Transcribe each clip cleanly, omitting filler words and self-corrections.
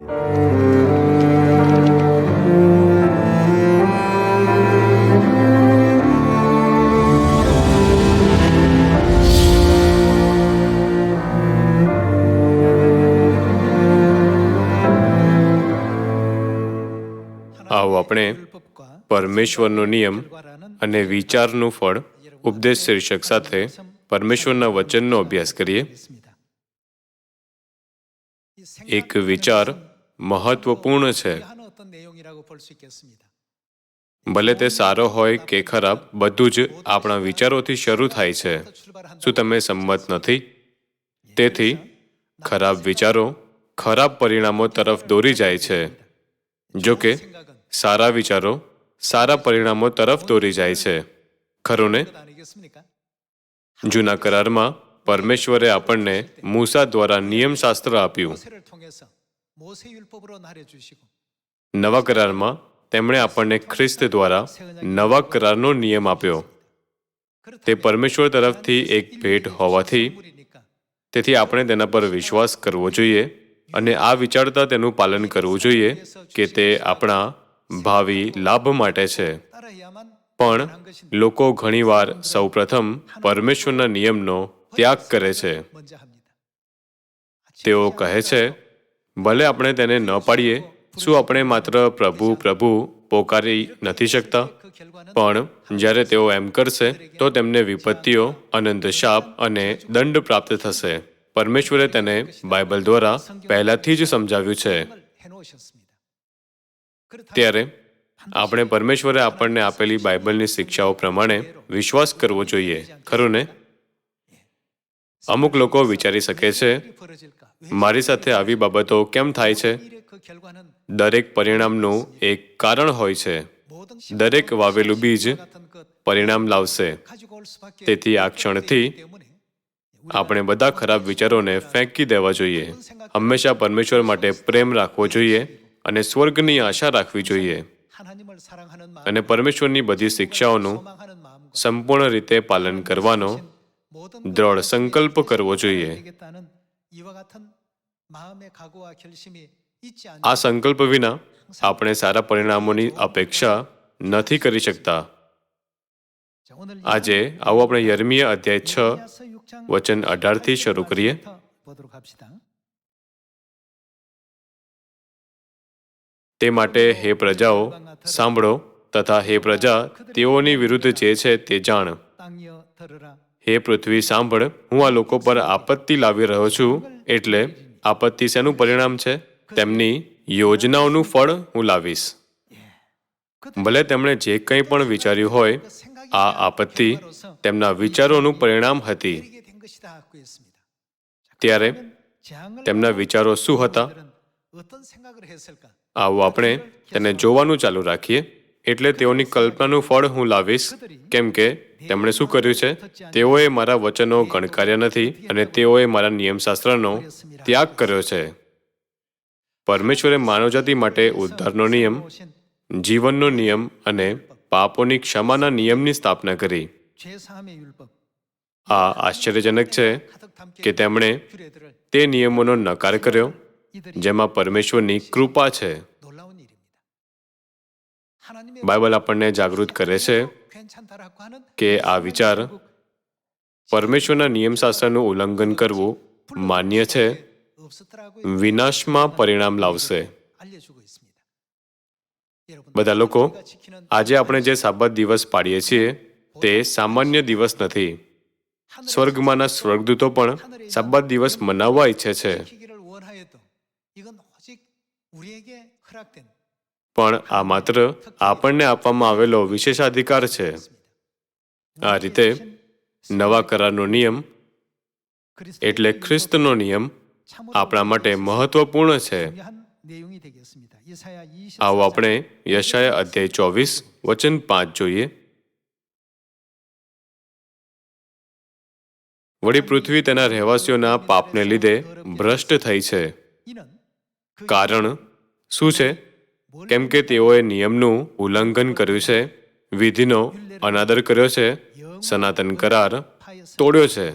આવો આપણે પરમેશ્વરનો નિયમ અને વિચારનું ફળ ઉપદેશ શીર્ષક સાથે પરમેશ્વરના વચનનો અભ્યાસ કરીએ. એક વિચાર મહત્વપૂર્ણ છે. ભલે તે સારો હોય કે ખરાબ, બધું જ આપણા વિચારોથી શરૂ થાય છે. શું તમે સંમત નથી? તેથી ખરાબ વિચારો ખરાબ પરિણામો તરફ દોરી જાય છે. જો કે સારા વિચારો સારા પરિણામો તરફ દોરી જાય છે. ખરું ને? જૂના કરારમાં પરમેશ્વરે આપણને મૂસા દ્વારા નિયમશાસ્ત્ર આપ્યું. નવા કરારમાં તેમણે આપણને ખ્રિસ્ત દ્વારા નવા કરારનો નિયમ આપ્યો. તે પરમેશ્વર તરફથી એક ભેટ હોવાથી તેથી આપણે તેના પર વિશ્વાસ કરવો જોઈએ અને આ વિચારતા તેનું પાલન કરવું જોઈએ કે તે આપણા ભાવિ લાભ માટે છે. પણ લોકો ઘણીવાર સૌપ્રથમ પરમેશ્વરના નિયમનો ત્યાગ કરે છે. તેઓ કહે છે, ભલે આપણે તેને ન પાડીએ, શું આપણે માત્ર પ્રભુ પ્રભુ પોકારી નથી શકતા? પણ જ્યારે તેઓ એમ કરશે તો તેમને વિપત્તિઓ, અનંત શાપ અને દંડ પ્રાપ્ત થશે. પરમેશ્વરે તેને બાઇબલ દ્વારા પહેલાથી જ સમજાવ્યું છે. ત્યારે આપણે પરમેશ્વરે આપણને આપેલી બાઇબલની શિક્ષાઓ પ્રમાણે વિશ્વાસ કરવો જોઈએ. ખરું ને? અમુક લોકો વિચારી શકે છે, મારી સાથે આવી બાબતો કેમ થાય છે? દરેક પરિણામનું એક કારણ હોય છે. દરેક વાવેલું બીજ પરિણામ લાવશે. તેથી આ ક્ષણથી આપણે બધા ખરાબ વિચારોને ફેંકી દેવા જોઈએ. હંમેશા પરમેશ્વર માટે પ્રેમ રાખવો જોઈએ અને સ્વર્ગની આશા રાખવી જોઈએ અને પરમેશ્વરની બધી શિક્ષાઓનું સંપૂર્ણ રીતે પાલન કરવાનો દ્રઢ સંકલ્પ કરવો જોઈએ. આ સંકલ્પ વિના આપણે સારા પરિણામોની અપેક્ષા નથી કરી શકતા. આજે આવો આપણે યર્મિયા અધ્યાય 6 વચન 18 શરૂ કરીએ. તે માટે હે પ્રજાઓ, સાંભળો, તથા હે પ્રજા, તેઓની વિરુદ્ધ જે છે તે જાણ. હે પૃથ્વી સાંભળ, હું આ લોકો પર આપત્તિ લાવી રહ્યો છું. એટલે આપત્તિ શેનું પરિણામ છે? તેમની યોજનાઓનું ફળ હું લાવીશ. ભલે તેમણે જે કંઈ પણ વિચાર્યું હોય, આ આપત્તિ તેમના વિચારોનું પરિણામ હતી. ત્યારે તેમના વિચારો શું હતા? આવો આપણે તેને જોવાનું ચાલુ રાખીએ. એટલે તેઓની કલ્પનાનું ફળ હું લાવીશ, કેમ કે તેમણે શું કર્યું છે? તેઓએ મારા વચનો ગણકાર્યા નથી અને તેઓએ મારા નિયમશાસ્ત્રનો ત્યાગ કર્યો છે. પરમેશ્વરે માનવજાતિ માટે ઉદ્ધારનો નિયમ, જીવનનો નિયમ અને પાપોની ક્ષમાના નિયમની સ્થાપના કરી. આ આશ્ચર્યજનક છે કે તેમણે તે નિયમોનો નકાર કર્યો જેમાં પરમેશ્વરની કૃપા છે. બાઇબલ આપણને જાગૃત કરે છે કે આ વિચાર પરમેશ્વરના નિયમશાસ્ત્રનું ઉલ્લંઘન કરવું માન્ય છે, વિનાશમાં પરિણામ લાવશે. બધા લોકો, આજે આપણે જે સાબત દિવસ પાડીએ છીએ તે સામાન્ય દિવસ નથી. સ્વર્ગમાંના સ્વર્ગદૂતો પણ સાબત દિવસ મનાવવા ઈચ્છે છે. પણ આ માત્ર આપણને આપવામાં આવેલો વિશેષાધિકાર છે. આ રીતે નવા કરારનો નિયમ એટલે ખ્રિસ્તનો નિયમ આપણા માટે મહત્વપૂર્ણ છે. આવો આપણે યશાયા અધ્યાય 24 વચન 5 જોઈએ. વળી પૃથ્વી તેના રહેવાસીઓના પાપને લીધે ભ્રષ્ટ થઈ છે. કારણ શું છે? કેમ કે તેઓએ નિયમનું ઉલ્લંઘન કર્યું છે, વિધિનો અનાદર કર્યો છે, સનાતન કરાર તોડ્યો છે.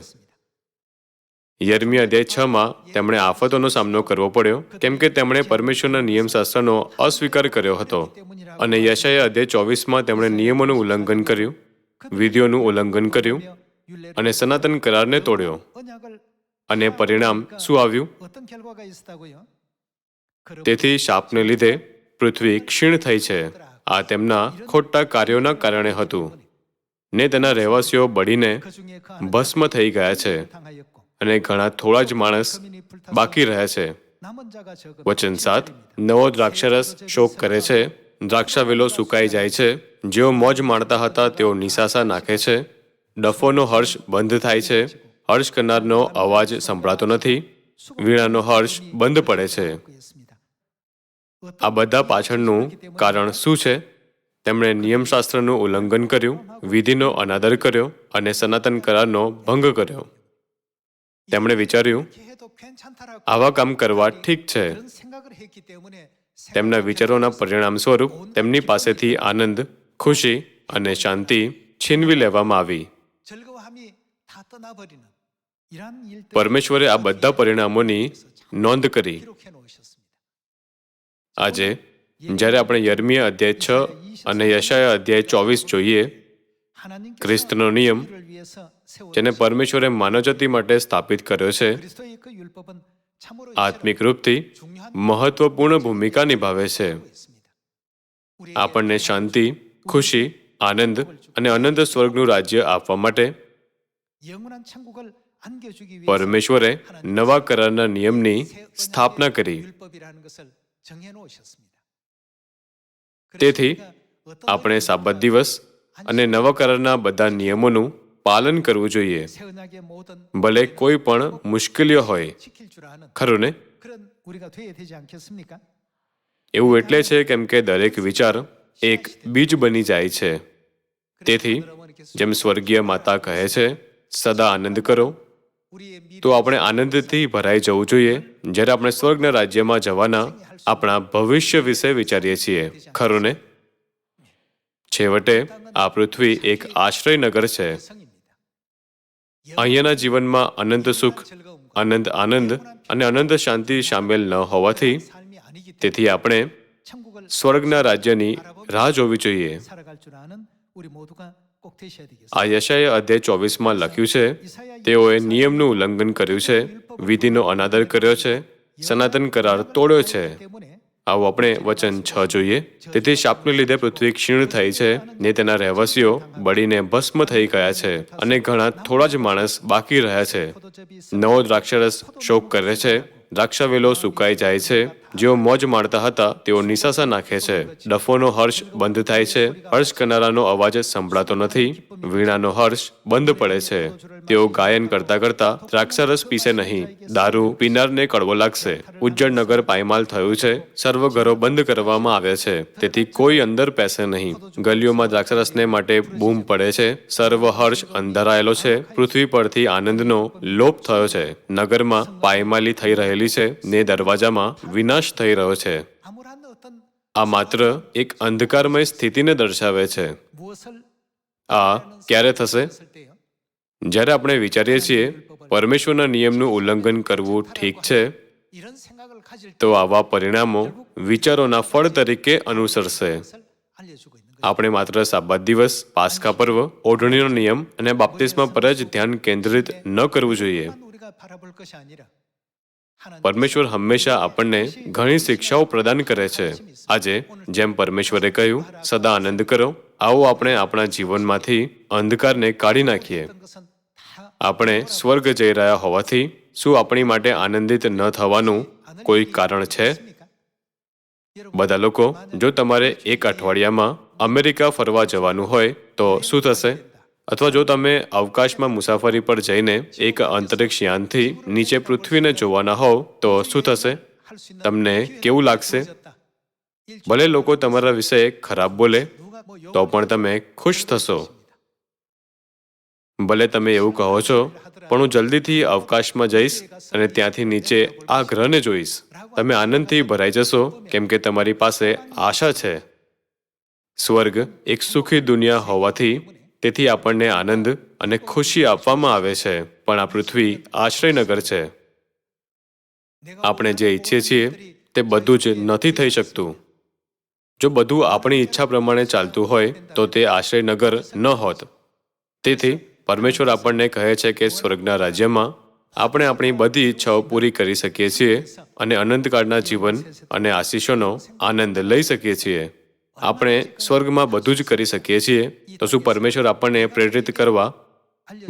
યર્મિયા અધ્યાય 6માં તેમણે આફતોનો સામનો કરવો પડ્યો કેમ કે તેમણે પરમેશ્વરના નિયમશાસ્ત્રનો અસ્વીકાર કર્યો હતો. અને યશાયા અધ્યાય 24માં તેમણે નિયમોનું ઉલ્લંઘન કર્યું, વિધિઓનું ઉલ્લંઘન કર્યું અને સનાતન કરારને તોડ્યો. અને પરિણામ શું આવ્યું? તેથી શાપને લીધે પૃથ્વી ક્ષીણ થઈ છે. આ તેમના ખોટા કાર્યોના કારણે હતું ને તેના રહેવાસીઓ બળીને ભસ્મ થઈ ગયા છે અને ઘણા થોડા જ માણસ બાકી રહ્યા છે. વચન 7. નવો દ્રાક્ષરસ શોક કરે છે, દ્રાક્ષાવેલો સુકાઈ જાય છે. જેઓ મોજ માણતા હતા તેઓ નિસાસા નાખે છે. ડફોનો હર્ષ બંધ થાય છે, હર્ષ કરનારનો અવાજ સંભળાતો નથી, વીણાનો હર્ષ બંધ પડે છે. આ બધા પાછળનું કારણ શું છે? તેમણે નિયમશાસ્ત્રનું ઉલ્લંઘન કર્યું, વિધિનો અનાદર કર્યો અને સનાતન કરારનો ભંગ કર્યો. તેમણે વિચાર્યું આવા કામ કરવા ઠીક છે. તેમના વિચારોના પરિણામ સ્વરૂપ તેમની પાસેથી આનંદ, ખુશી અને શાંતિ છીનવી લેવામાં આવી. પરમેશ્વરે આ બધા પરિણામોની નોંધ કરી. આજે જ્યારે આપણે યર્મિયા અધ્યાય 6 અને યશાયા અધ્યાય 24 જોઈએ, ખ્રિસ્તનો નિયમ જેને પરમેશ્વરે માનવજાતિ માટે સ્થાપિત કર્યો છે, આત્મિક રૂપથી મહત્વપૂર્ણ ભૂમિકા નિભાવે છે. આપણને શાંતિ, ખુશી, આનંદ અને અનંત સ્વર્ગનું રાજ્ય આપવા માટે પરમેશ્વરે નવા કરારના નિયમની સ્થાપના કરી. તેથી આપણે સાબત દિવસ અને નવા કરારના બધા નિયમોનું પાલન કરવું જોઈએ, ભલે કોઈ પણ મુશ્કેલીઓ હોય. ખરું ને? એવું એટલે છે કેમ કે દરેક વિચાર એક બીજ બની જાય છે. તેથી જેમ સ્વર્ગીય માતા કહે છે, સદા આનંદ કરો, તો આપણે આનંદથી ભરાઈ જવું જોઈએ જ્યારે આપણે સ્વર્ગના રાજ્યમાં જવાના આપણા ભવિષ્ય વિશે વિચારીએ છીએ. ખરું ને? છેવટે આ પૃથ્વી એક આશ્રયનગર છે. અહીંયાના જીવનમાં અનંત સુખ, અનંત આનંદ અને અનંત શાંતિ સામેલ ન હોવાથી તેથી આપણે સ્વર્ગના રાજ્યની રાહ જોવી જોઈએ. આ યશાયા અધ્યાય 24માં લખ્યું છે, તેઓએ નિયમનું ઉલ્લંઘન કર્યું છે, વિધિનો અનાદર કર્યો છે, સનાતન કરાર તોડ્યો છે. આવો આપણે વચન 6 જોઈએ. તેથી શાપને લીધે પૃથ્વી ક્ષીણ થઈ છે ને તેના રહેવાસીઓ બળીને ભસ્મ થઈ ગયા છે અને ઘણા થોડા જ માણસ બાકી રહ્યા છે. નવો દ્રાક્ષરસ શોક કરે છે, દ્રાક્ષાવેલો સુકાઈ જાય છે. જેઓ મોજ માણતા હતા તેઓ નિસાસા નાખે છે. ડફોનો હર્ષ બંધ થાય છે, હર્ષ કરનારાનો અવાજ સંભળાતો નથી, વીણાનો હર્ષ બંધ પડે છે. તેઓ ગાયન કરતા કરતા દ્રાક્ષરસ પીશે નહીં, દારૂ પીનારને કડવો લાગશે. ઉજ્જડ નગર પાયમાલ થયું છે, સર્વ ઘરો બંધ કરવામાં આવ્યા છે, તેથી કોઈ અંદર પેસે નહીં. ગલીઓમાં દ્રાક્ષરસને માટે બૂમ પડે છે, સર્વ હર્ષ અંધારાયેલો છે, પૃથ્વી પરથી આનંદનો લોપ થયો છે. નગરમાં પાયમાલી થઈ રહેલી છે ને દરવાજામાં વિનાશ થઈ રહ્યો છે. આ માત્ર એક અંધકારમય સ્થિતિને દર્શાવે છે. આ ક્યારે થશે? જ્યારે આપણે વિચારીએ છીએ પરમેશ્વરના નિયમનું ઉલ્લંઘન કરવું ઠીક છે, તો આવા પરિણામો વિચારોના ફળ તરીકે અનુસરશે. આપણે માત્ર સાબત દિવસ, પાસ્કા પર્વ, ઓઢણીનો નિયમ અને બાપ્તિસ્મા પર જ ધ્યાન કેન્દ્રિત ન કરવું જોઈએ. પરમેશ્વર હંમેશા આપણને ઘણી શિક્ષાઓ પ્રદાન કરે છે. આજે જેમ પરમેશ્વરે કહ્યું, સદા આનંદ કરો. આવો આપણે આપણા જીવનમાંથી અંધકારને કાઢી નાખીએ. આપણે સ્વર્ગ જઈ રહ્યા હોવાથી શું આપણી માટે આનંદિત ન થવાનું કોઈ કારણ છે? બધા લોકો, જો તમારે એક અઠવાડિયામાં અમેરિકા ફરવા જવાનું હોય તો શું થશે? અથવા જો તમે અવકાશમાં મુસાફરી પર જઈને એક અંતરિક્ષ યાનથી નીચે પૃથ્વીને જોવાના હોવ તો શું થશે? તમને કેવું લાગશે? ભલે લોકો તમારા વિશે ખરાબ બોલે તો પણ તમે ખુશ થશો. ભલે તમે એવું કહો છો, પણ હું જલ્દીથી અવકાશમાં જઈશ અને ત્યાંથી નીચે આ ગ્રહને જોઈશ. તમે આનંદથી ભરાઈ જશો કેમ કે તમારી પાસે આશા છે. સ્વર્ગ એક સુખી દુનિયા હોવાથી તેથી આપણને આનંદ અને ખુશી આપવામાં આવે છે. પણ આ પૃથ્વી આશ્રયનગર છે. આપણે જે ઈચ્છીએ છીએ તે બધું જ નથી થઈ શકતું. જો બધું આપણી ઈચ્છા પ્રમાણે ચાલતું હોય તો તે આશ્રયનગર ન હોત. તેથી પરમેશ્વર આપણને કહે છે કે સ્વર્ગના રાજ્યમાં આપણે આપણી બધી ઈચ્છાઓ પૂરી કરી શકીએ છીએ અને અનંતકાળના જીવન અને આશીષોનો આનંદ લઈ શકીએ છીએ. આપણે સ્વર્ગમાં બધું જ કરી શકીએ છીએ. તો શું પરમેશ્વર આપણને પ્રેરિત કરવા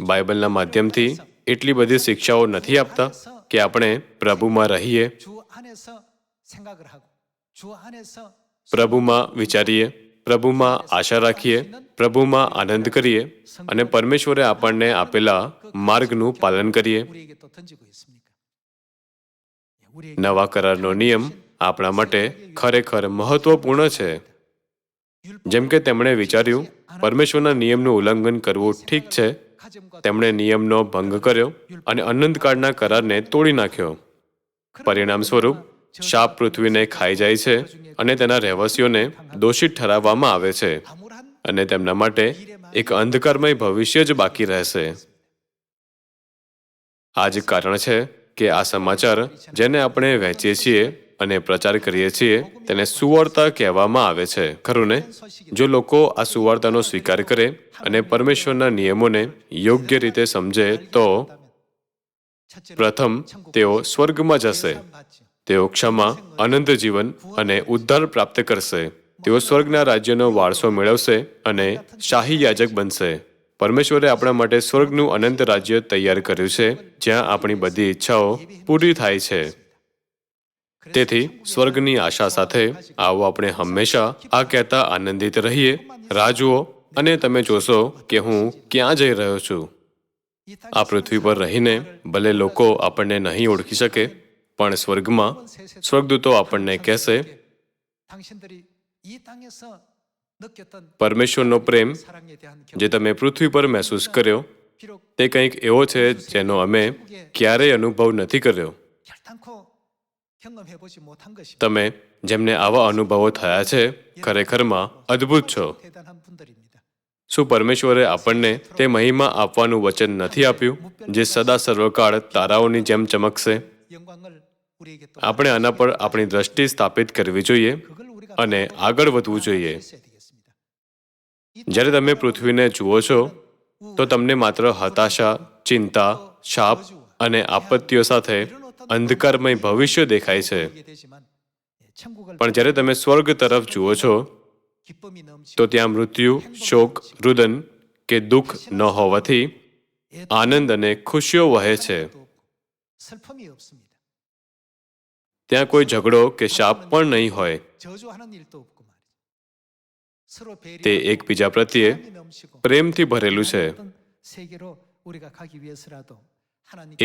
બાઇબલના માધ્યમથી એટલી બધી શિક્ષાઓ નથી આપતા કે આપણે પ્રભુમાં રહીએ, પ્રભુમાં વિચારીએ, પ્રભુમાં આશા રાખીએ, પ્રભુમાં આનંદ કરીએ અને પરમેશ્વરે આપણને આપેલા માર્ગનું પાલન કરીએ? નવા કરારનો નિયમ આપણા માટે ખરેખર મહત્વપૂર્ણ છે. જેમ કે તેમણે વિચાર્યું, પરમેશ્વરના નિયમનું ઉલ્લંઘન કરવું ઠીક છે. તેમણે નિયમનો ભંગ કર્યો અને અનંતકાળના કરારને તોડી નાખ્યો. પરિણામ સ્વરૂપ શાપ પૃથ્વીને ખાઈ જાય છે અને તેના રહેવાસીઓને દોષિત ઠરાવવામાં આવે છે અને તેમના માટે એક અંધકારમય ભવિષ્ય જ બાકી રહેશે. આ જ કારણ છે કે આ સમાચાર જેને આપણે વહેંચીએ છીએ અને પ્રચાર કરીએ છીએ તેને સુવાર્તા કહેવામાં આવે છે, ખરું ને? જો લોકો આ સુવાર્તાનો સ્વીકાર કરે અને પરમેશ્વરના નિયમોને યોગ્ય રીતે સમજે તો પ્રથમ તેઓ સ્વર્ગમાં જશે. તેઓ ક્ષમા, અનંત જીવન અને ઉદ્ધાર પ્રાપ્ત કરશે. તેઓ સ્વર્ગના રાજ્યનો વારસો મેળવશે અને શાહી યાજક બનશે. પરમેશ્વરે આપણા માટે સ્વર્ગનું અનંત રાજ્ય તૈયાર કર્યું છે જ્યાં આપણી બધી ઈચ્છાઓ પૂરી થાય છે. તેથી સ્વર્ગની આશા સાથે આવો આપણે હંમેશા આ કહેતા આનંદિત રહીએ, રાહ જુઓ અને તમે જોશો કે હું ક્યાં જઈ રહ્યો છું. આ પૃથ્વી પર રહીને ભલે લોકો આપણને નહીં ઓળખી શકે, પણ સ્વર્ગમાં સ્વર્ગદૂતો આપણને કહેશે, પરમેશ્વરનો પ્રેમ જે તમે પૃથ્વી પર મહેસૂસ કર્યો તે કંઈક એવો છે જેનો અમે ક્યારેય અનુભવ નથી કર્યો. તમે જેમને આવા અનુભવો થયા છે ખરેખરમાં અદ્ભુત છો. શું પરમેશ્વરે આપણને તે મહિમા આપવાનું વચન નથી આપ્યું જે સદા સર્વકાળ તારાઓની જેમ ચમકશે? આપણે આના પર આપણી દ્રષ્ટિ સ્થાપિત કરવી જોઈએ અને આગળ વધવું જોઈએ. જ્યારે તમે પૃથ્વીને જુઓ છો તો તમને માત્ર હતાશા, ચિંતા, શાપ અને આપત્તિઓ સાથે અંધકારમય ભવિષ્ય દેખાય છે. પણ જ્યારે તમે સ્વર્ગ તરફ જુઓ છો તો ત્યાં મૃત્યુ, શોક, રુદન કે દુઃખ ન હોવાથી આનંદ અને ખુશીઓ વહે છે. ત્યાં કોઈ ઝઘડો કે શાપ પણ નહીં હોય. તે એકબીજા પ્રત્યે પ્રેમથી ભરેલું છે.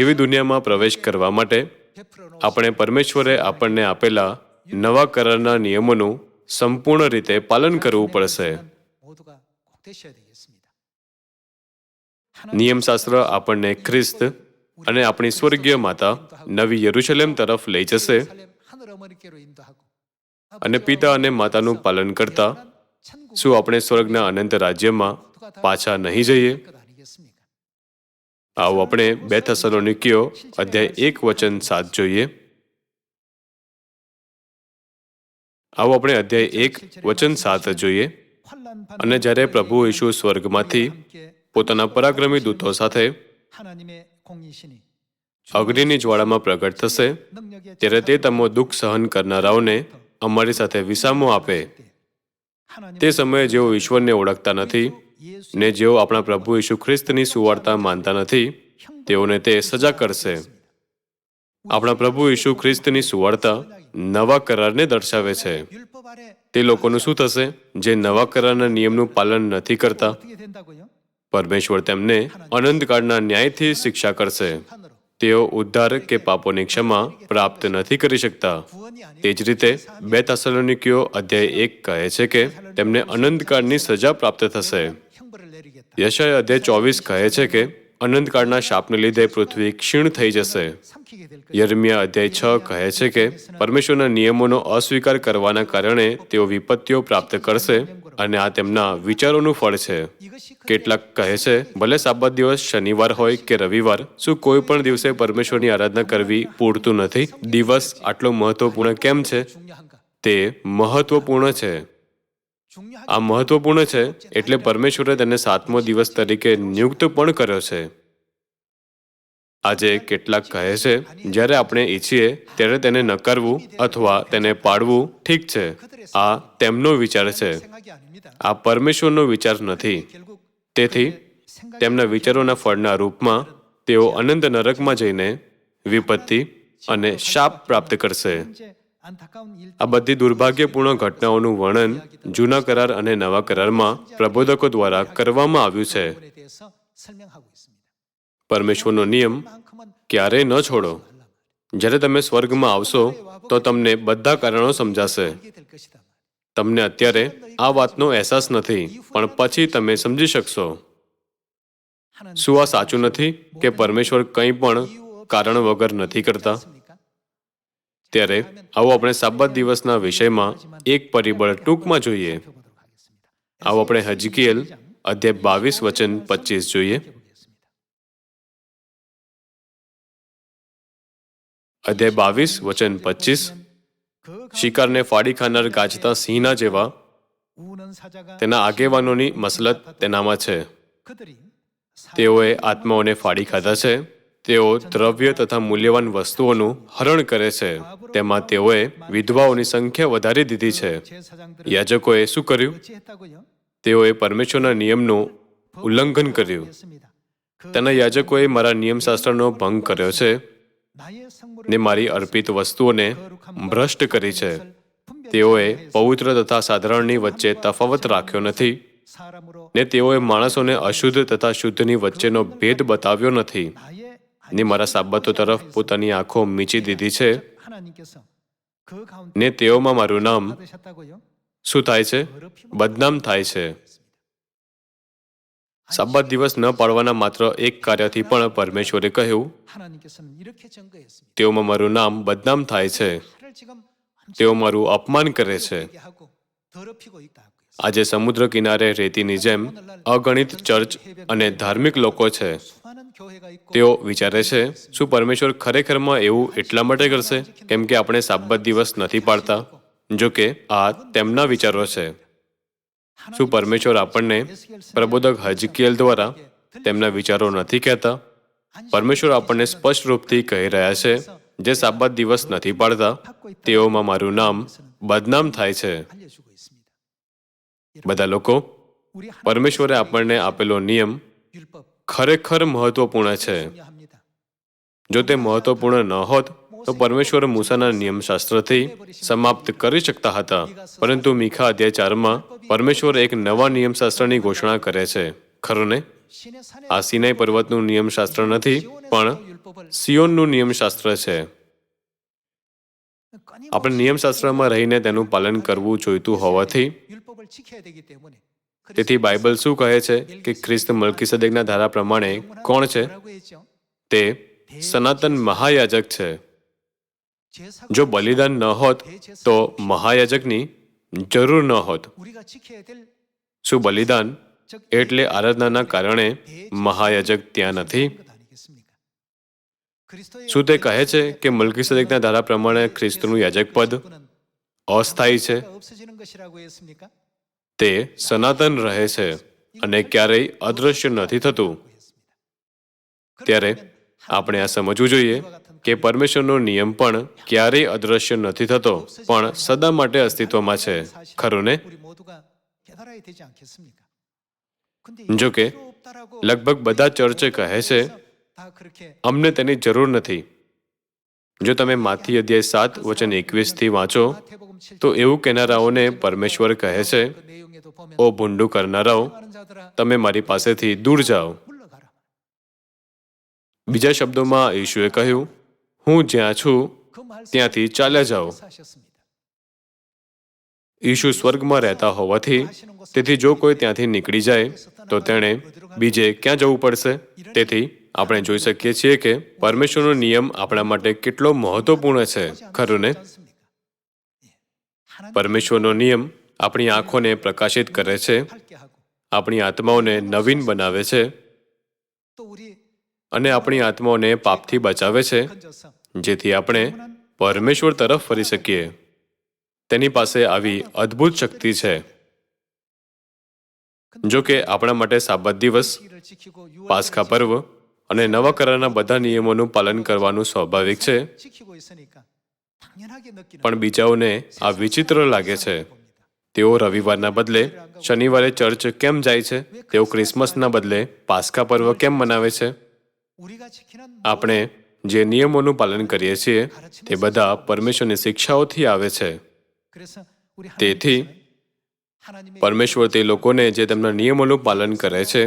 એવી દુનિયામાં પ્રવેશ કરવા માટે આપણે પરમેશ્વરે આપણને આપેલા નવા કરારના નિયમોનું સંપૂર્ણ રીતે પાલન કરવું પડશે. નિયમશાસ્ત્ર આપણને ખ્રિસ્ત અને આપણી સ્વર્ગીય માતા નવી યરુશલેમ તરફ લઈ જશે અને પિતા અને માતાનું પાલન કરતા શું આપણે સ્વર્ગના અનંત રાજ્યમાં પાછા નહીં જઈએ? આવો આપણે 2 થેસલોનિકીઓ અધ્યાય 1 વચન 7 જોઈએ. આવો આપણે અધ્યાય 1 વચન 7 જોઈએ. અને જ્યારે પ્રભુ ઈસુ સ્વર્ગમાંથી પોતાના પરાક્રમી દૂતો સાથે અગ્નિની જ્વાળામાં પ્રગટ થશે ત્યારે તે તમો દુઃખ સહન કરનારાઓને અમારી સાથે વિસામો આપે. તે સમયે જેઓ ઈશ્વરને ઓળખતા નથી ને જેઓ આપણા પ્રભુ ઈસુ ખ્રિસ્તની સુવાર્તા માનતા નથી તેઓને તે સજા કરશે. આપણા પ્રભુ ઈસુ ખ્રિસ્તની સુવાર્તા નવા કરારને દર્શાવે છે. તે લોકોનું શું થશે જે નવા કરારના નિયમનું પાલન નથી કરતા? પરમેશ્વર તેમને અનંતકાળના ન્યાયથી શિક્ષા કરશે. તેઓ ઉદ્ધાર કે પાપોની ક્ષમા પ્રાપ્ત નથી કરી શકતા. તે જ રીતે 2 થેસલોનિકીઓ અધ્યાય 1 કહે છે કે તેમને અનંતકાળની સજા પ્રાપ્ત થશે. યશાયા અધ્યાય 24 કહે છે કે અનંતકાળના શાપને લીધે પૃથ્વી ક્ષીણ થઈ જશે. યર્મિયા અધ્યાય 6 કહે છે કે પરમેશ્વરના નિયમોનો અસ્વીકાર કરવાના કારણે તેઓ વિપત્તિઓ પ્રાપ્ત કરશે અને આ તેમના વિચારોનું ફળ છે. કેટલાક કહે છે, ભલે સાબત દિવસ શનિવાર હોય કે રવિવાર, શું કોઈ પણ દિવસે પરમેશ્વરની આરાધના કરવી પૂરતું નથી? દિવસ આટલો મહત્વપૂર્ણ કેમ છે? તે મહત્વપૂર્ણ છે. આ મહત્વપૂર્ણ છે એટલે પરમેશ્વરે તેને 7મો દિવસ તરીકે નિયુક્ત પણ કર્યો છે. આજે કેટલાક કહે છે, જ્યારે આપણે ઈચ્છીએ ત્યારે તેને નકારવું અથવા તેને પાડવું ઠીક છે. આ તેમનો વિચાર છે. આ પરમેશ્વરનો વિચાર નથી. તેથી તેમના વિચારોના ફળના રૂપમાં તેઓ અનંત નરકમાં જઈને વિપત્તિ અને શાપ પ્રાપ્ત કરશે. આ બધી દુર્ભાગ્યપૂર્ણ ઘટનાઓનું વર્ણન જૂના કરાર અને નવા કરારમાં પ્રબોધકો દ્વારા કરવામાં આવ્યું છે. પરમેશ્વરનો નિયમ ક્યારેય ન છોડો. જ્યારે તમે સ્વર્ગમાં આવશો તો તમને બધા કારણો સમજાશે. તમને અત્યારે આ વાતનો અહેસાસ નથી, પણ પછી તમે સમજી શકશો. શું આ સાચું નથી કે પરમેશ્વર કંઈ પણ કારણ વગર નથી કરતા? ત્યારે આવો આપણે સાબત દિવસના વિષયમાં એક પરિબળ ટૂંકમાં જોઈએ. આવો આપણે હજકીએલ અધ્યાય 22 વચન 25 જોઈએ. અધ્યાય 22 વચન 25. શિકારને ફાડી ખાનાર ગાજતા સિંહના જેવા તેના આગેવાનોની મસલત તેનામાં છે. તેઓએ આત્માઓને ફાડી ખાધા છે. તેઓ દ્રવ્ય તથા મૂલ્યવાન વસ્તુઓનું હરણ કરે છે. તેમાં તેઓએ વિધવાઓની સંખ્યા વધારી દીધી છે. યાજકોએ શું કર્યું? તેઓએ પરમેશ્વરના નિયમનું ઉલ્લંઘન કર્યું. તેના યાજકોએ મારા નિયમશાસ્ત્રનો ભંગ કર્યો છે ને મારી અર્પિત વસ્તુઓને ભ્રષ્ટ કરી છે. તેઓએ પવિત્ર તથા સાધારણની વચ્ચે તફાવત રાખ્યો નથી ને તેઓએ માણસોને અશુદ્ધ તથા શુદ્ધની વચ્ચેનો ભેદ બતાવ્યો નથી ને મારા સાબતો તરફ પોતાની આંખો મીચી દીધી છે ને તેઓમાં મારું નામ શું થાય છે? બદનામ થાય છે. સાબત દિવસ ન પાળવાના માત્ર એક કાર્યથી પણ પરમેશ્વરે કહ્યું, તેઓમાં મારું નામ બદનામ થાય છે. તેઓ મારું અપમાન કરે છે. આજે સમુદ્ર કિનારે રેતીની જેમ અગણિત ચર્ચ અને ધાર્મિક લોકો છે. તેઓ વિચારે છે, શું પરમેશ્વર ખરેખરમાં એવું એટલા માટે કરશે કેમ કે આપણે સાબત દિવસ નથી પાળતા? જો કે આ તેમના વિચારો છે. શું પરમેશ્વર આપણને પ્રબોધક હજકીએલ દ્વારા તેમના વિચારો નથી કહેતા? પરમેશ્વર આપણને સ્પષ્ટ રૂપથી કહી રહ્યા છે, જે સાબત દિવસ નથી પાળતા તેઓમાં મારું નામ બદનામ થાય છે. બધા લોકો, પરમેશ્વરે આપણને આપેલો નિયમ ખરેખર મહત્વપૂર્ણ છે. જો તે મહત્વપૂર્ણ ન હોત તો પરમેશ્વર મૂસાના નિયમશાસ્ત્રથી સમાપ્ત કરી શકતા હતા. પરંતુ મીખા અધ્યાય 4માં પરમેશ્વર એક નવા નિયમશાસ્ત્રની ઘોષણા કરે છે, ખરું ને? આ સિનાઈ પર્વતનું નિયમશાસ્ત્ર નથી, પણ સિયોનનું નિયમશાસ્ત્ર છે. આપણે નિયમશાસ્ત્રમાં રહીને તેનું પાલન કરવું જોઈતું હોવાથી, તેથી બાઇબલ શું કહે છે કે ખ્રિસ્ત મલ્કીસદેકના ધારા પ્રમાણે કોણ છે? તે સનાતન મહાયાજક છે. જો બલિદાન ન હોત તો મહાયાજકની જરૂર ન હોત. શું બલિદાન એટલે આરાધનાના કારણે મહાયાજક ત્યાં નથી? શું તે કહે છે કે મલ્કીસદેકના ધારા પ્રમાણે ખ્રિસ્તનું યાજક પદ અસ્થાયી છે? તે સનાતન રહે છે અને ક્યારેય અદૃશ્ય નથી થતું. ત્યારે આપણે આ સમજવું જોઈએ કે પરમેશ્વરનો નિયમ પણ ક્યારેય અદૃશ્ય નથી થતો, પણ સદા માટે અસ્તિત્વમાં છે, ખરું ને? જો કે લગભગ બધા ચર્ચે કહે છે, અમને તેની જરૂર નથી. જો તમે માથી અધ્યાય 7 વચન 21 થી વાંચો તો એવું કહેનારાઓને પરમેશ્વર કહે છે, ઓ ભૂંડું કરનારાઓ, તમે મારી પાસેથી દૂર જાઓ. બીજા શબ્દોમાં ઈશુએ કહ્યું, હું જ્યાં છું ત્યાંથી ચાલ્યા જાઓ. ઈશુ સ્વર્ગમાં રહેતા હોવાથી તેથી જો કોઈ ત્યાંથી નીકળી જાય તો તેણે બીજે ક્યાં જવું પડશે? તેથી આપણે જોઈ શકીએ છીએ કે પરમેશ્વરનો નિયમ આપણા માટે કેટલો મહત્વપૂર્ણ છે, ખરું ને? પરમેશ્વરનો નિયમ આપણી આંખોને પ્રકાશિત કરે છે, આપણી આત્માઓને નવીન બનાવે છે અને આપણી આત્માઓને પાપથી બચાવે છે, જેથી આપણે પરમેશ્વર તરફ ફરી શકીએ. તેની પાસે આવી અદ્ભુત શક્તિ છે. જો કે આપણા માટે સાબત દિવસ, પાસ્કા પર્વ અને નવા કરારના બધા નિયમોનું પાલન કરવાનું સ્વાભાવિક છે, પણ બીજાઓને આ વિચિત્ર લાગે છે. તેઓ રવિવારના બદલે શનિવારે ચર્ચ કેમ જાય છે? તેઓ ક્રિસમસના બદલે પાસ્કા પર્વ કેમ મનાવે છે? આપણે જે નિયમોનું પાલન કરીએ છીએ તે બધા પરમેશ્વરની શિક્ષાઓથી આવે છે. તેથી પરમેશ્વર તે લોકોને જે તેમના નિયમોનું પાલન કરે છે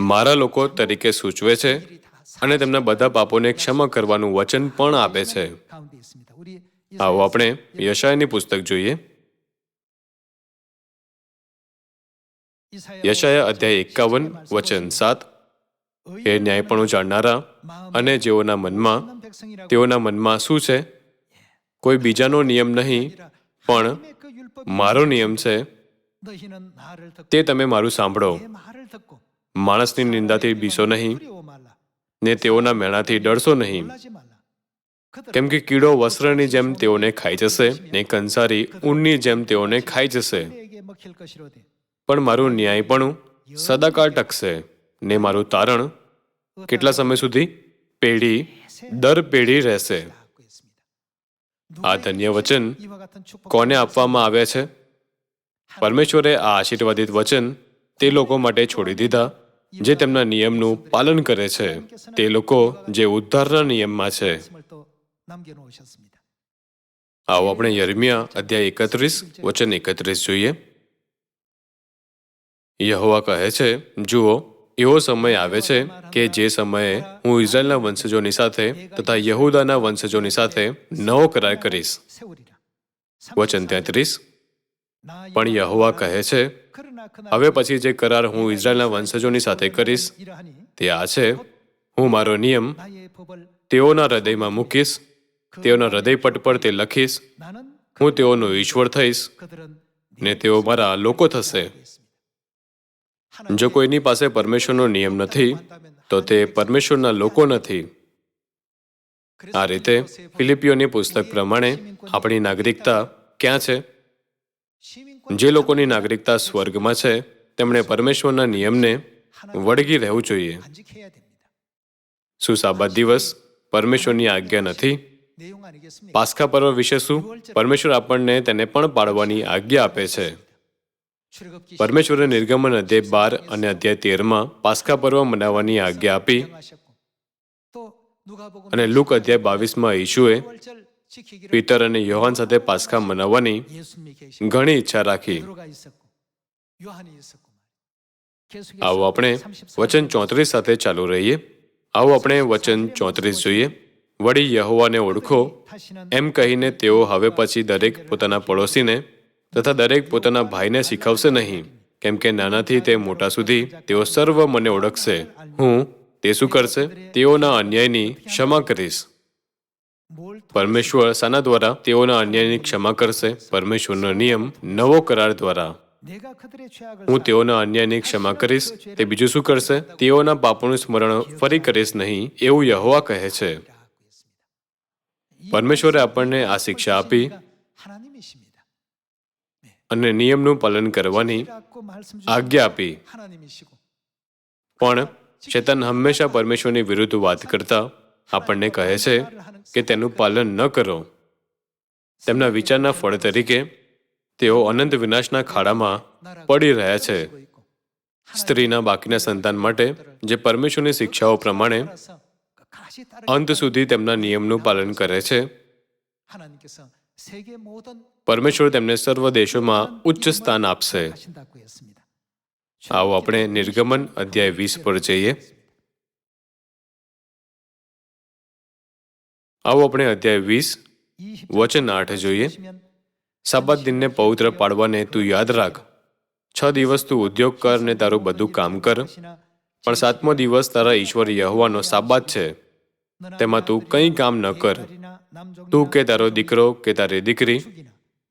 મારા લોકો તરીકે સૂચવે છે અને તેમના બધા પાપોને ક્ષમા કરવાનું વચન પણ આપે છે. આવો આપણે યશાયાની પુસ્તક જોઈએ. યશાયા અધ્યાય 51 વચન 7. હે ન્યાયપણું જાણનારા અને તેઓના મનમાં શું છે? કોઈ બીજાનો નિયમ નહીં, પણ મારો નિયમ છે, તે તમે મારું સાંભળો. માણસની નિંદાથી બીસો નહીં ને તેઓના મેણાથી ડરશો નહીં, કેમ કે કીડો વસ્ત્રની જેમ તેઓને ખાઈ જશે ને કંસારી ઊનની જેમ તેઓને ખાઈ જશે. પણ મારું ન્યાયપણું સદાકાળ ટકશે ને મારું તારણ કેટલા સમય સુધી? પેઢી દર પેઢી રહેશે. આ ધન્ય વચન કોને આપવામાં આવ્યા છે? પરમેશ્વરે આ આશીર્વાદિત વચન તે લોકો માટે છોડી દીધા જે તેમના નિયમનું પાલન કરે છે, તે લોકો જે ઉદ્ધારના નિયમમાં છે. આવો આપણે યર્મિયા અધ્યાય 31 વચન 31 જોઈએ. યહોવા કહે છે, જુઓ, એવો સમય આવે છે કે જે સમયે હું ઇઝરાયલના વંશજોની સાથે તથા યહૂદાના વંશજોની સાથે નવો કરાર કરીશ. વચન 33. પણ યહોવા કહે છે, હવે પછી જે કરાર હું ઇઝરાયલના વંશજોની સાથે કરીશ તે આ છે, હું મારો નિયમ તેઓના હૃદયમાં મૂકીશ, તેઓના હૃદયપટ પર તે લખીશ. હું તેઓનો ઈશ્વર થઈશ ને તેઓ મારા લોકો થશે. જો કોઈની પાસે પરમેશ્વરનો નિયમ નથી તો તે પરમેશ્વરના લોકો નથી. આ રીતે ફિલિપિયોની પુસ્તક પ્રમાણે આપણી નાગરિકતા ક્યાં છે? જે લોકોની નાગરિકતા સ્વર્ગમાં છે તેમણે પરમેશ્વરના નિયમને વળગી રહેવું જોઈએ. શું સાબત દિવસ પરમેશ્વરની આજ્ઞા નથી? પાસ્કા પર્વ વિશે શું? પરમેશ્વર આપણને તેને પણ પાળવાની આજ્ઞા આપે છે. પરમેશ્વરે નિર્ગમન અધ્યાય 12 અને અધ્યાય 13માં પાસ્કા પર્વ મનાવવાની આજ્ઞા આપી અને લુક અધ્યાય 22માં ઈશુએ પીટર અને યોહાન સાથે પાસ્કા મનાવવાની ઘણી ઈચ્છા રાખી. આવો આપણે વચન 34 સાથે ચાલુ રહીએ. આવો આપણે વચન 34 જોઈએ. વળી યહોવાને ઓળખો એમ કહીને તેઓ હવે પછી દરેક પોતાના પડોશીને તથા દરેક પોતાના ભાઈને શીખવશે નહીં, કેમ કે નાનાથી તે મોટા સુધી તેઓ સર્વ મને ઓળખશે. હું તે શું કરશે? તેઓના અન્યાયની ક્ષમા કરીશ. પરમેશ્વર શાના દ્વારા તેઓના અન્યાયની ક્ષમા કરશે? પરમેશ્વરનો નિયમ નવો કરાર દ્વારા. હું તેઓના અન્યાયની ક્ષમા કરીશ. તે બીજું શું કરશે? તેઓના પાપોનું સ્મરણ ફરી કરીશ નહીં, એવું યહોવા કહે છે. પરમેશ્વરે આપણને આ શિક્ષા આપી અને નિયમનું પાલન કરવાની આજ્ઞા આપી. પણ શૈતાન હંમેશા પરમેશ્વરની વિરુદ્ધ વાત કરતા આપણને કહે છે કે તેનું પાલન ન કરો. તેમના વિચારના ફળ તરીકે તેઓ અનંત વિનાશના ખાડામાં પડી રહ્યા છે. સ્ત્રીના બાકીના સંતાન માટે જે પરમેશ્વરની શિક્ષાઓ પ્રમાણે અંત સુધી તેમના નિયમનું પાલન કરે છે, પરમેશ્વર તેમને સર્વ દેશોમાં ઉચ્ચ સ્થાન આપશે. આવો આપણે નિર્ગમન અધ્યાય 20 પર જઈએ. આવો આપણે અધ્યાય 20 વચન 8 જોઈએ. સાબત દિનને પવિત્ર પાડવાને તું યાદ રાખ. 6 દિવસ તું ઉદ્યોગ કર ને તારું બધું કામ કર, પણ 7મો દિવસ તારા ઈશ્વર યહોવાનો સાબાત છે. તેમાં તું કંઈ કામ ન કર, તું કે તારો દીકરો કે તારી દીકરી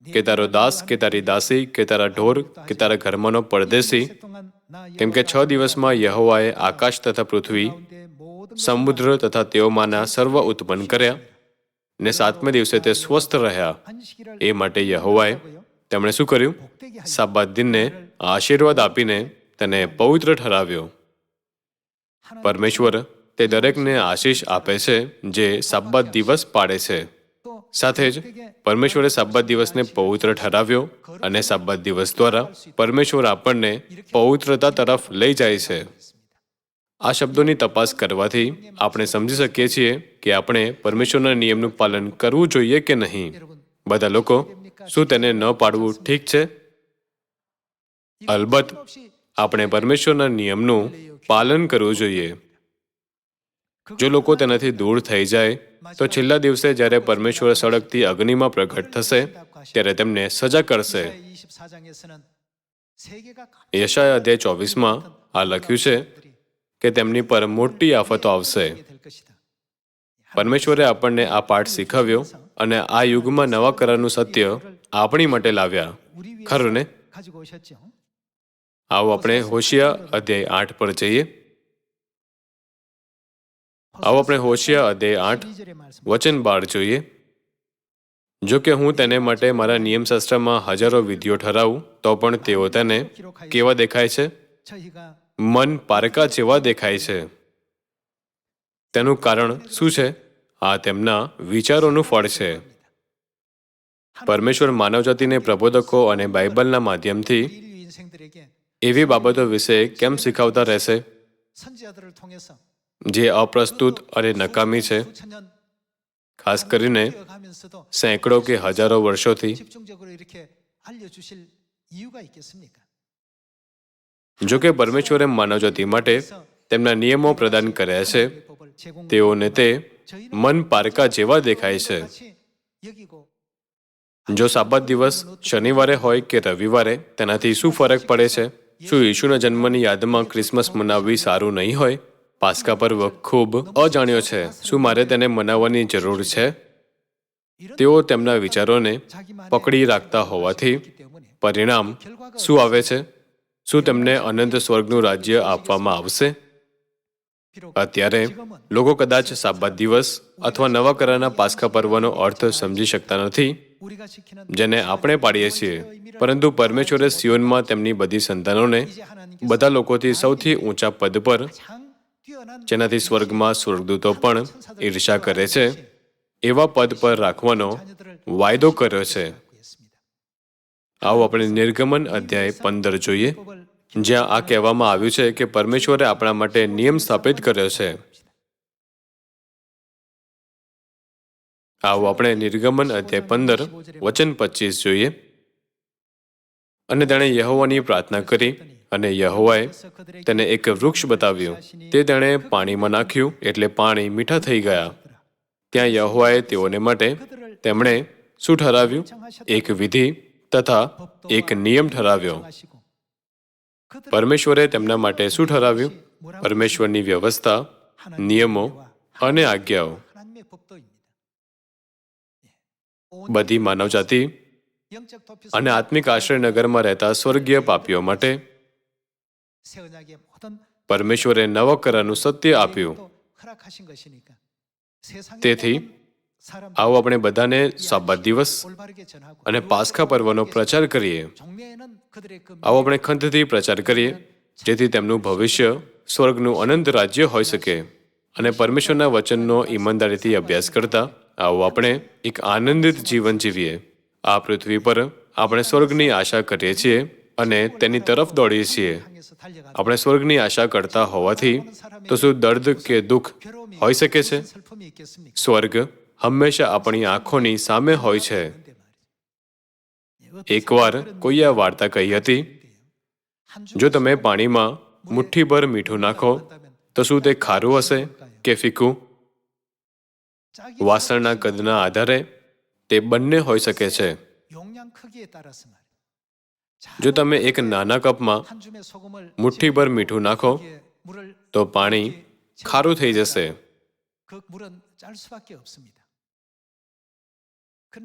કે તારો દાસ કે તારી દાસી કે તારા ઢોર કે તારા ઘરમાંનો પરદેશી, કેમ કે 6 દિવસમાં યહોવાએ આકાશ તથા પૃથ્વી, સમુદ્ર તથા તેઓમાંના સર્વ ઉત્પન્ન કર્યા, ને 7મે દિવસે તે સ્વસ્થ રહ્યા. એ માટે યહોવાએ તેમણે શું કર્યું? સાબાત દિનને આશીર્વાદ આપીને તેને પવિત્ર ઠરાવ્યો. પરમેશ્વર તે દરેકને આશીષ આપે છે જે સાબાત દિવસ પાડે છે. સાથે જ પરમેશ્વરે સાબાત દિવસને પવિત્ર ઠરાવ્યો, અને સાબાત દિવસ દ્વારા પરમેશ્વર આપણને પવિત્રતા તરફ લઈ જાય છે. આ શબ્દોની તપાસ કરવાથી આપણે સમજી શકીએ છીએ કે આપણે પરમેશ્વરના નિયમનું પાલન કરવું જોઈએ કે નહીં. બધા લોકો, શું તેને ન પાડવું ઠીક છે? અલબત્ત આપણે પરમેશ્વરના નિયમનું પાલન કરવું જોઈએ. જો લોકો તેનાથી દૂર થઈ જાય તો છેલ્લા દિવસે જ્યારે પરમેશ્વર સળગતી અગ્નિમાં પ્રગટ થશે ત્યારે તેમને સજા કરશે. યશાયા અધ્યાય 24માં આ લખ્યું છે કે તેમની પર મોટી આફતો આવશે. પરમેશ્વરે આપણને આ પાઠ શીખવ્યો અને આ યુગમાં નવા કરારનું સત્ય આપણી માટે લાવ્યા. ખરું ને? આવો આપણે હોશિયા અધ્યાય 8 પર જઈએ. આવો આપણે હોશિયા અધ્યાય 8 વચન 12 જોઈએ. જો કે હું તેને માટે મારા નિયમશાસ્ત્રમાં હજારો વિધિઓ ઠરાવું તો પણ તેઓ તેને કેવા દેખાય છે? મન પારકા જેવા દેખાય છે. તેનું કારણ શું છે? આ તેમના વિચારોનું ફળ છે. પરમેશ્વર માનવજાતિને પ્રબોધકો અને બાઇબલના માધ્યમથી એવી બાબતો વિશે કેમ શીખવતા રહેશે જે અપ્રસ્તુત અને નકામી છે, ખાસ કરીને સેંકડો કે હજારો વર્ષોથી? જો કે પરમેશ્વરે માનવજાતિ માટે તેમના નિયમો પ્રદાન કર્યા છે, તેઓને તે મન પારકા જેવા દેખાય છે. જો સાબાત દિવસ શનિવારે હોય કે રવિવારે, તેનાથી શું ફરક પડે છે? શું યીશુના જન્મની યાદમાં ક્રિસમસ મનાવવી સારું નહીં હોય? પાસ્કા પર્વ ખૂબ અજાણ્યો છે. શું મારે તેને મનાવવાની જરૂર છે? તેઓ તેમના વિચારોને પકડી રાખતા હોવાથી પરિણામ શું આવે છે? શું તેમને અનંત સ્વર્ગનું રાજ્ય આપવામાં આવશે? અત્યારે લોકો કદાચ સાબાત દિવસ અથવા નવા કરારના પાસ્કા પર્વનો અર્થ સમજી શકતા નથી, જેને આપણે પાડીએ છીએ. પરંતુ પરમેશ્વરે સિયોનમાં તેમની બધી સંતાનોને બધા લોકોથી સૌથી ઊંચા પદ પર, જેનાથી સ્વર્ગમાં સ્વર્ગદૂતો પણ ઈર્ષા કરે છે, એવા પદ પર રાખવાનો વાયદો કર્યો છે. આવો આપણે નિર્ગમન અધ્યાય 15 જોઈએ, જ્યાં આ કહેવામાં આવ્યું છે કે પરમેશ્વરે આપણા માટે નિયમ સ્થાપિત કર્યો છે. આવો આપણે નિર્ગમન અધ્યાય 15 વચન 25 જોઈએ. અને તેણે યહોવાની પ્રાર્થના કરી, અને યહોવાએ તેને એક વૃક્ષ બતાવ્યું. તે તેણે પાણીમાં નાખ્યું એટલે પાણી મીઠા થઈ ગયા. ત્યાં યહોવાએ તેઓને માટે તેમણે શું ઠરાવ્યું? એક વિધિ તથા એક નિયમ ઠરાવ્યો. પરમેશ્વરે તેમના માટે શું ઠરાવ્યું? પરમેશ્વરની વ્યવસ્થા, નિયમો અને આજ્ઞાઓ. બધી માનવજાતિ અને આત્મિક આશ્રયનગરમાં રહેતા સ્વર્ગીય પાપીઓ માટે પરમેશ્વરે નવા કરારનું સત્ય આપ્યું. તેથી આવો આપણે બધાને સાબાત દિવસ અને પાસ્કા પર્વનો પ્રચાર કરીએ. આવો આપણે ખંતથી પ્રચાર કરીએ, જેથી તેમનું ભવિષ્ય સ્વર્ગનું અનંત રાજ્ય હોઈ શકે. અને પરમેશ્વરના વચનનો ઈમાનદારીથી અભ્યાસ કરતા આવો આપણે એક આનંદિત જીવન જીવીએ. આ પૃથ્વી પર આપણે સ્વર્ગની આશા કરીએ છીએ અને તેની તરફ દોડીએ છીએ. આપણે સ્વર્ગની આશા કરતા હોવાથી તો શું દર્દ કે દુઃખ હોઈ શકે છે? સ્વર્ગ હંમેશા આપણી આંખોની સામે હોય છે. એકવાર કોઈએ આ વાર્તા કહી હતી, જો તમે પાણીમાં મુઠ્ઠીભર મીઠું નાખો તો શું તે ખારું હશે કે ફીકું? વાસણના કદના આધારે તે બંને હોઈ શકે છે. જો તમે એક નાના કપમાં મુઠ્ઠીભર મીઠું નાખો તો પાણી ખારું થઈ જશે.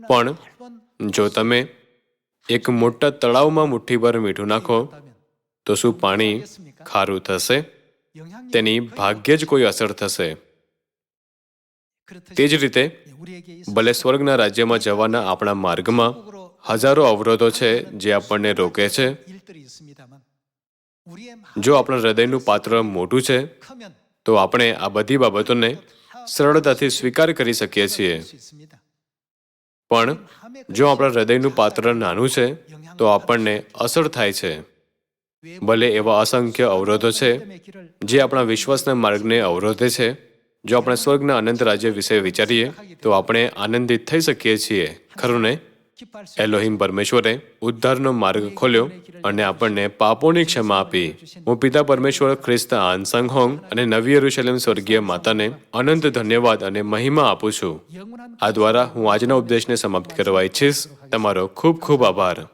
પણ જો તમે એક મોટા તળાવમાં મુઠ્ઠીભર મીઠું નાખો તો શું પાણી ખારું થશે? તેની ભાગ્યે જ કોઈ અસર થશે. તે જ રીતે ભલે સ્વર્ગના રાજ્યમાં જવાના આપણા માર્ગમાં હજારો અવરોધો છે જે આપણને રોકે છે. જો આપણા હૃદયનું પાત્ર મોટું છે તો આપણે આ બધી બાબતોને સરળતાથી સ્વીકાર કરી શકીએ છીએ. પણ જો આપણા હૃદયનું પાત્ર નાનું છે તો આપણને અસર થાય છે. ભલે એવા અસંખ્ય અવરોધો છે જે આપણા વિશ્વાસના માર્ગને અવરોધે છે. જો આપણે સ્વર્ગના અનંત રાજ્ય વિશે વિચારીએ તો આપણે આનંદિત થઈ શકીએ છીએ, ખરું ને? એલોહિમ પરમેશ્વરે ઉદ્ધારનો માર્ગ ખોલ્યો અને આપણને પાપોની ક્ષમા આપી. હું પિતા પરમેશ્વર, ખ્રિસ્ત આન સંગ હોંગ અને નવી યરુશલેમ સ્વર્ગીય માતાને અનંત ધન્યવાદ અને મહિમા આપું છું. આ દ્વારા હું આજના ઉપદેશને સમાપ્ત કરવા ઈચ્છીશ. તમારો ખૂબ ખૂબ આભાર.